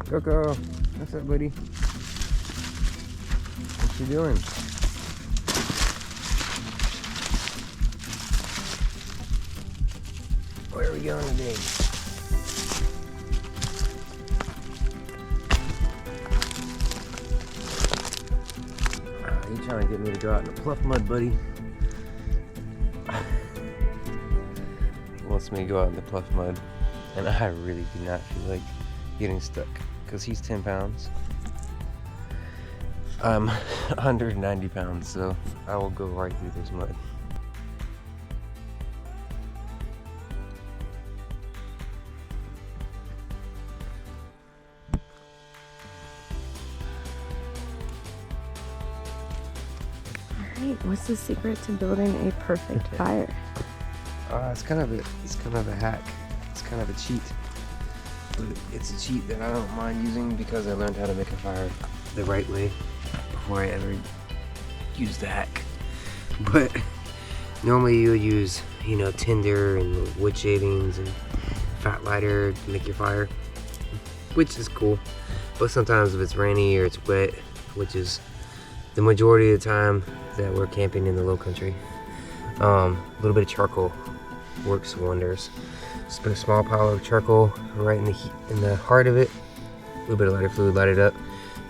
Coco, what's up, buddy? What you doing? Where are we going today? You trying to get me to go out in the pluff mud, buddy? He wants me to go out in the pluff mud, and I really do not feel like getting stuck because he's 10 pounds. I'm 190 pounds, so I will go right through this mud. What's the secret to building a perfect fire? It's kind of a hack. It's kind of a cheat, but it's a cheat that I don't mind using because I learned how to make a fire the right way before I ever used the hack. But normally you would use, tinder and wood shavings and fat lighter to make your fire, which is cool. But sometimes if it's rainy or it's wet, which is the majority of the time that we're camping in the Lowcountry, a little bit of charcoal works wonders. Just put a small pile of charcoal right in the heart of it, a little bit of lighter fluid, light it up,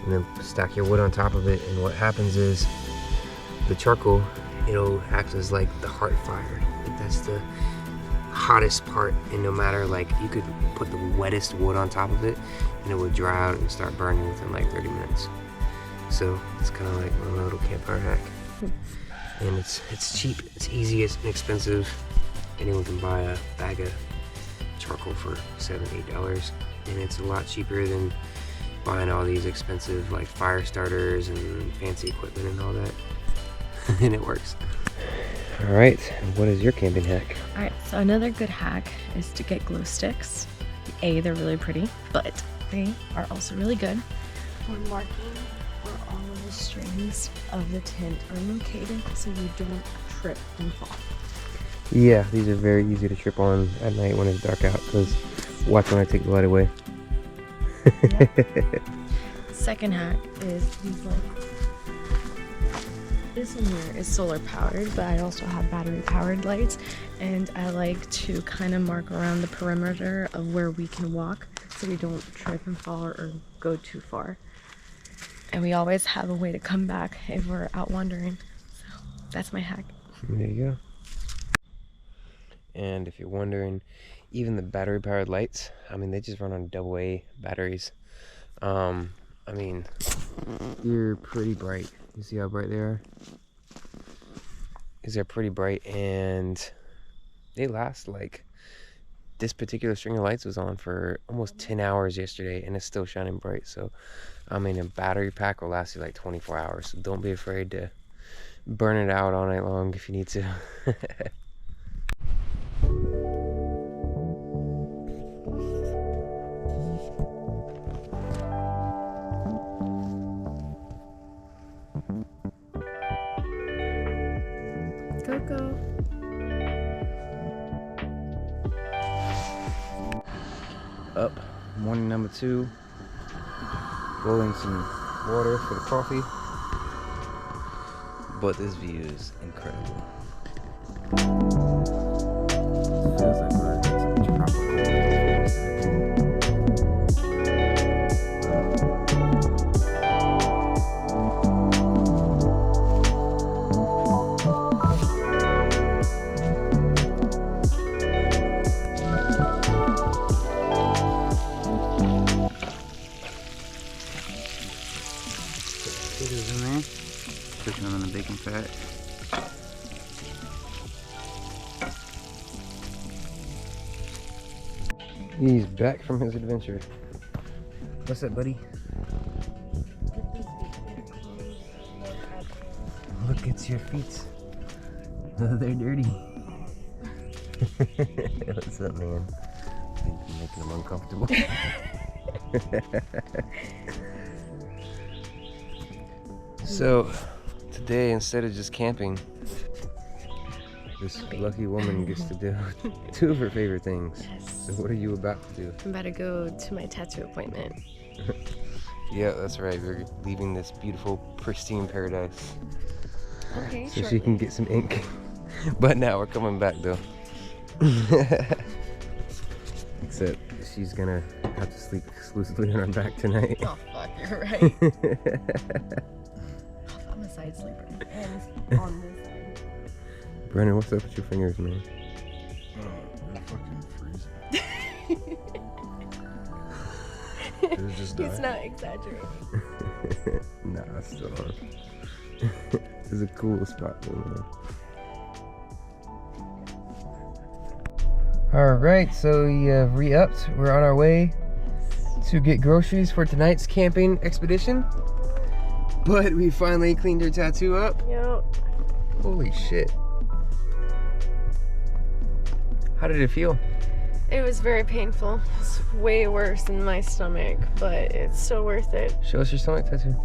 and then stack your wood on top of it. And what happens is the charcoal, it'll act as like the heart fire. That's the hottest part, and no matter, you could put the wettest wood on top of it and it would dry out and start burning within like 30 minutes. So it's kind of like my little campfire hack. And it's cheap, it's easy, it's inexpensive. Anyone can buy a bag of charcoal for $7-8, and it's a lot cheaper than buying all these expensive fire starters and fancy equipment and all that. And it works. All right, what is your camping hack? All right, so another good hack is to get glow sticks. A, they're really pretty, but they are also really good for marking where all of the strings of the tent are located so you don't trip and fall. Yeah, these are very easy to trip on at night when it's dark out, because watch when I take the light away. Yep. Second hack is these this one here is solar powered, but I also have battery powered lights, and I like to kind of mark around the perimeter of where we can walk so we don't trip and fall or go too far. And we always have a way to come back if we're out wandering. So that's my hack. There you go. And if you're wondering, even the battery powered lights, they just run on AA batteries. They're pretty bright. You see how bright they are? These are pretty bright, and they last this particular string of lights was on for almost 10 hours yesterday, and it's still shining bright. So a battery pack will last you 24 hours. So don't be afraid to burn it out all night long if you need to. Coco. Up, morning number 2. Boiling some water for the coffee. But this view is incredible. Feels like we're in some tropical. Potatoes in there, cooking them in the bacon fat. He's back from his adventure. What's up, buddy? Look at your feet. They're dirty. What's up, man? You're making them uncomfortable. So today, instead of just camping, this lucky woman gets to do 2 of her favorite things. Yes. So what are you about to do? I'm about to go to my tattoo appointment. Yeah, that's right. We're leaving this beautiful, pristine paradise Okay, so she can get some ink. But now we're coming back though. Except she's gonna have to sleep exclusively on our back tonight. Oh fuck, you're right. I'm a side sleeper. And on this side. Brennan, what's up with your fingers, man? They're fucking freezing. Did it just die? He's not exaggerating. Nah, it's still on. This is a cool spot though, man. Alright, so we re-upped. We're on our way to get groceries for tonight's camping expedition. But we finally cleaned her tattoo up. Yep. Holy shit. How did it feel? It was very painful. It's way worse in my stomach, but it's still worth it. Show us your stomach tattoo.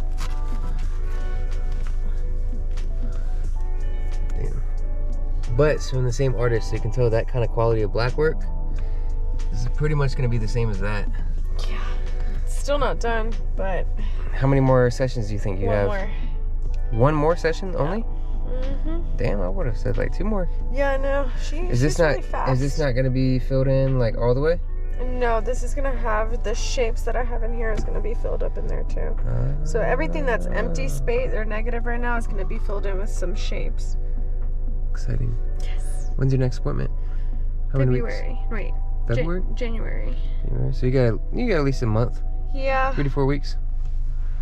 Damn. But it's from the same artist, so you can tell that kind of quality of black work. This is pretty much gonna be the same as that. Yeah. It's still not done, but How many more sessions do you think you one have? more. One more session only? Damn, I would have said like 2 more. Yeah, no. She's really fast. Is this not gonna be filled in like all the way? No, this is gonna have the shapes that I have in here is gonna be filled up in there too. So everything that's empty space or negative right now is gonna be filled in with some shapes. Exciting. Yes. When's your next appointment? How many weeks? February. Wait. February? January. January. So you got at least a month. Yeah. 3 to 4 weeks.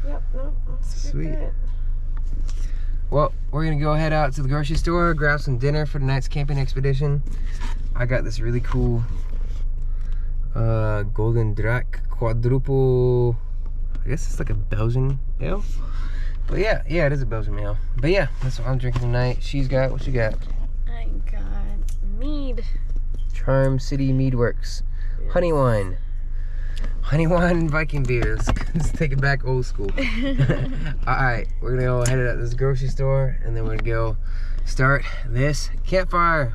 Yep. No. That's a good Sweet. bit. Well, we're gonna go head out to the grocery store, grab some dinner for tonight's camping expedition. I got this really cool Golden Drac quadruple. I guess it's like a Belgian ale. But yeah, it is a Belgian ale. But yeah, that's what I'm drinking tonight. She's got, what you got? I got mead. Charm City Mead Works. Yes. Honey wine. Honey wine and Viking beers. Let's take it back old school. Alright, we're gonna go head out to this grocery store and then we're gonna go start this campfire.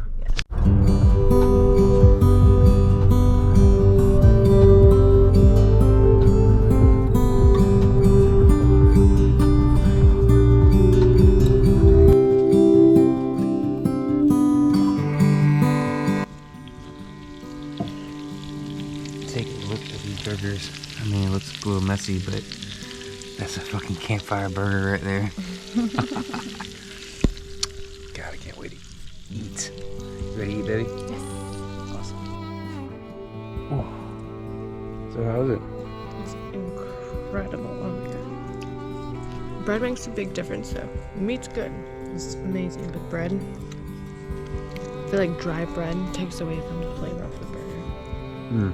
Take a look at these burgers. I mean, it looks a little messy, but that's a fucking campfire burger right there. God, I can't wait to eat. You ready to eat, baby? Yes. Awesome. Oh. So how's it? It's incredible. Oh my god. Bread makes a big difference though. Meat's good. It's amazing, but bread, I feel like dry bread takes away from the flavor of the burger.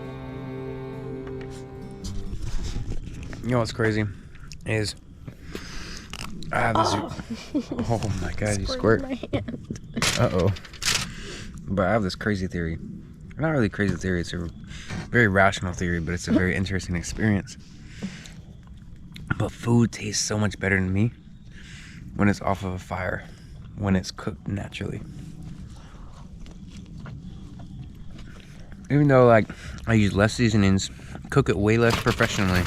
You know what's crazy is I have this. Oh my god, you squirt. My hand. Uh-oh. But I have this crazy theory. Not really crazy theory, it's a very rational theory, but it's a very interesting experience. But food tastes so much better to me when it's off of a fire, when it's cooked naturally. Even though like I use less seasonings, cook it way less professionally.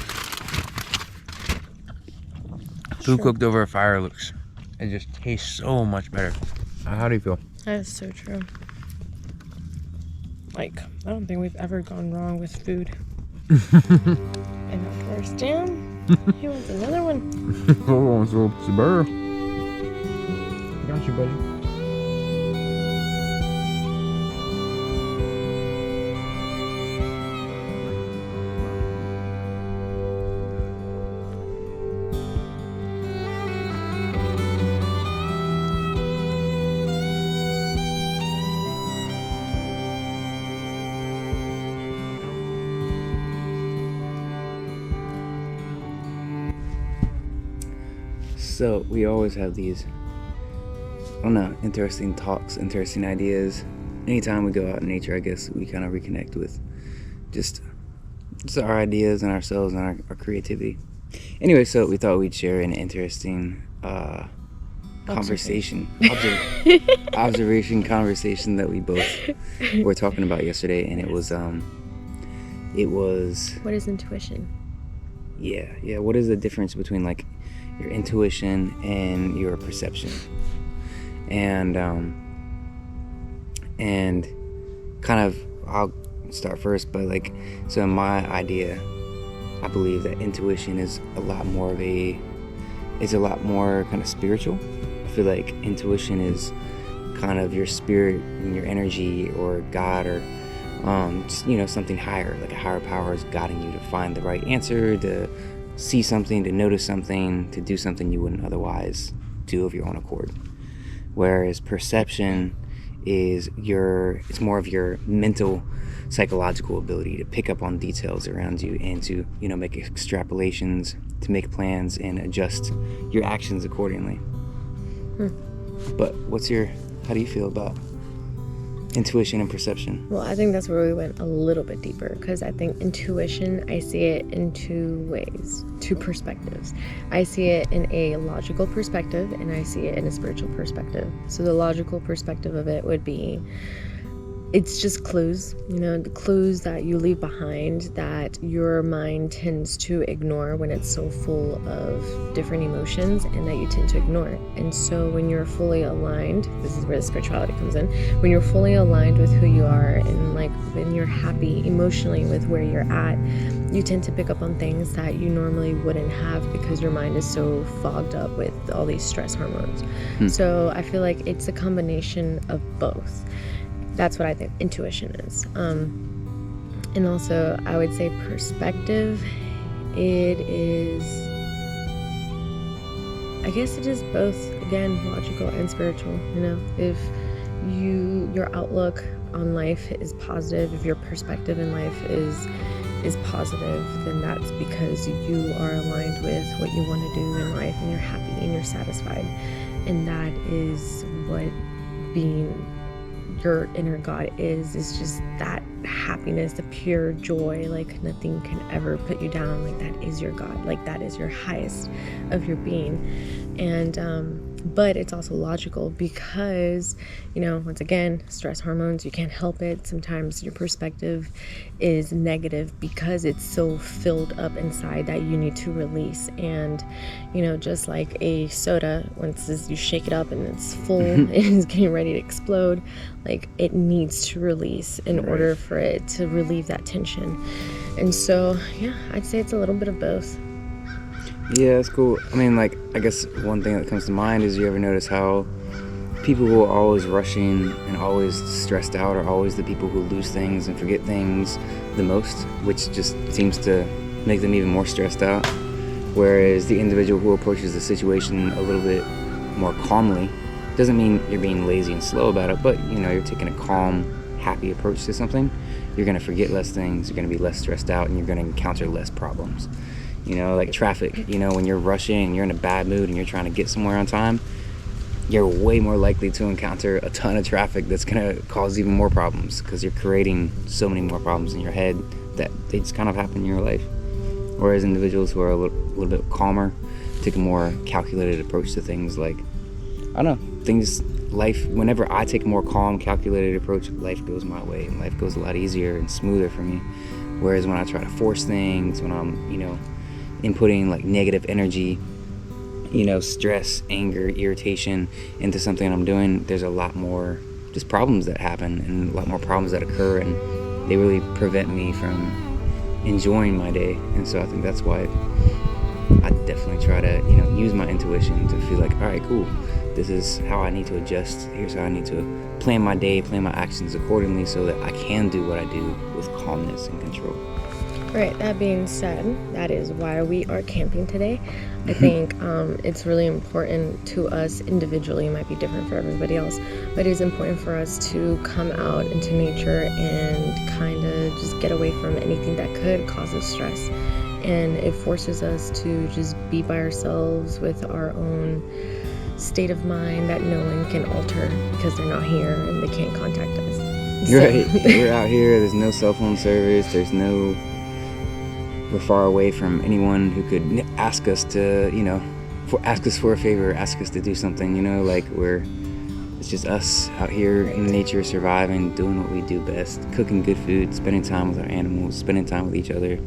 Food cooked over a fire it just tastes so much better. How do you feel? That is so true. Like, I don't think we've ever gone wrong with food. And of course, Dan, he wants another one. Oh, it's a burger. Got you, buddy. So we always have these, I don't know, interesting talks, interesting ideas. Anytime we go out in nature, I guess we kind of reconnect with just our ideas and ourselves and our creativity. Anyway, so we thought we'd share an interesting conversation that we both were talking about yesterday, and it was What is intuition? Yeah. What is the difference between like your intuition and your perception? And kind of, I'll start first, but like, so in my idea, I believe that intuition is a lot more kind of spiritual. I feel like intuition is kind of your spirit and your energy, or God, or just, something higher, like a higher power is guiding you to find the right answer, to see something, to notice something, to do something you wouldn't otherwise do of your own accord. Whereas perception is it's more of your mental, psychological ability to pick up on details around you and to, make extrapolations, to make plans and adjust your actions accordingly. But how do you feel about intuition and perception? Well, I think that's where we went a little bit deeper, because I think intuition, I see it in two ways, two perspectives. I see it in a logical perspective, and I see it in a spiritual perspective. So the logical perspective of it would be, it's just clues, the clues that you leave behind that your mind tends to ignore when it's so full of different emotions, and that you tend to ignore. And so when you're fully aligned, this is where the spirituality comes in, when you're fully aligned with who you are, and like when you're happy emotionally with where you're at, you tend to pick up on things that you normally wouldn't have, because your mind is so fogged up with all these stress hormones. So I feel like it's a combination of both. That's what I think intuition is. And also, I would say perspective, it is both, again, logical and spiritual. If your outlook on life is positive, if your perspective in life is positive, then that's because you are aligned with what you want to do in life, and you're happy and you're satisfied. And that is what being your inner God is just that happiness, the pure joy. Like nothing can ever put you down. Like that is your God. Like that is your highest of your being. And but it's also logical, because once again, stress hormones, you can't help it. Sometimes your perspective is negative because it's so filled up inside that you need to release. And just like a soda, once you shake it up and it's full and it's getting ready to explode, like it needs to release in order for it to relieve that tension. And so I'd say it's a little bit of both. Yeah, that's cool. I mean, like, I guess one thing that comes to mind is, you ever notice how people who are always rushing and always stressed out are always the people who lose things and forget things the most, which just seems to make them even more stressed out. Whereas the individual who approaches the situation a little bit more calmly, doesn't mean you're being lazy and slow about it, but you're taking a calm, happy approach to something, you're going to forget less things, you're going to be less stressed out, and you're going to encounter less problems. Like traffic, when you're rushing and you're in a bad mood and you're trying to get somewhere on time, you're way more likely to encounter a ton of traffic that's going to cause even more problems, because you're creating so many more problems in your head that they just kind of happen in your life. Whereas individuals who are a little bit calmer take a more calculated approach to things. Like, I don't know, life, whenever I take a more calm, calculated approach, life goes my way, and life goes a lot easier and smoother for me. Whereas when I try to force things, when I'm, inputting like negative energy, stress, anger, irritation into something I'm doing, there's a lot more just problems that happen, and a lot more problems that occur, and they really prevent me from enjoying my day. And so I think that's why I definitely try to, use my intuition to feel like, all right, cool, this is how I need to adjust, here's how I need to plan my day, plan my actions accordingly, so that I can do what I do with calmness and control. Right, that being said, that is why we are camping today. I think it's really important to us individually. It might be different for everybody else, but it is important for us to come out into nature and kind of just get away from anything that could cause us stress. And it forces us to just be by ourselves with our own state of mind that no one can alter, because they're not here and they can't contact us. Right, we're out here, there's no cell phone service, we're far away from anyone who could ask us to, ask us for a favor, ask us to do something, it's just us out here in nature, surviving, doing what we do best, cooking good food, spending time with our animals, spending time with each other,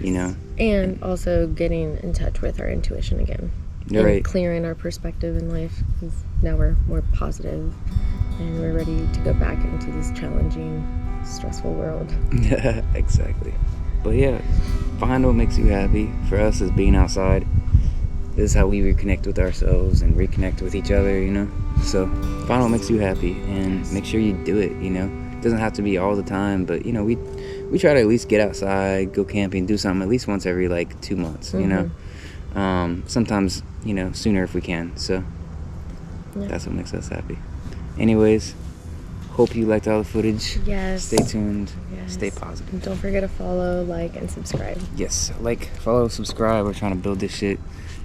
you know. And also getting in touch with our intuition again. You're and right. clearing our perspective in life, because now we're more positive and we're ready to go back into this challenging, stressful world. Exactly. But yeah, find what makes you happy. For us, is being outside. This is how we reconnect with ourselves and reconnect with each other, you know. So find what makes you happy and make sure you do it, you know. It doesn't have to be all the time, but you know, we try to at least get outside, go camping, do something at least once every like 2 months, you know. Sometimes, you know, sooner if we can. So that's what makes us happy. Anyways, hope you liked all the footage. Yes. Stay tuned. Yes. Stay positive. And don't forget to follow, like, and subscribe. Yes, like, follow, subscribe. We're trying to build this shit.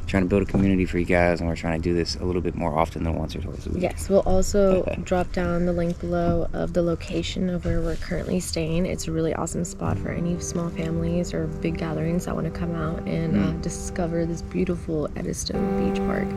Trying to build a community for you guys, and we're trying to do this a little bit more often than once or twice a week. Yes, we'll also drop down the link below of the location of where we're currently staying. It's a really awesome spot for any small families or big gatherings that want to come out and discover this beautiful Edisto Beach Park.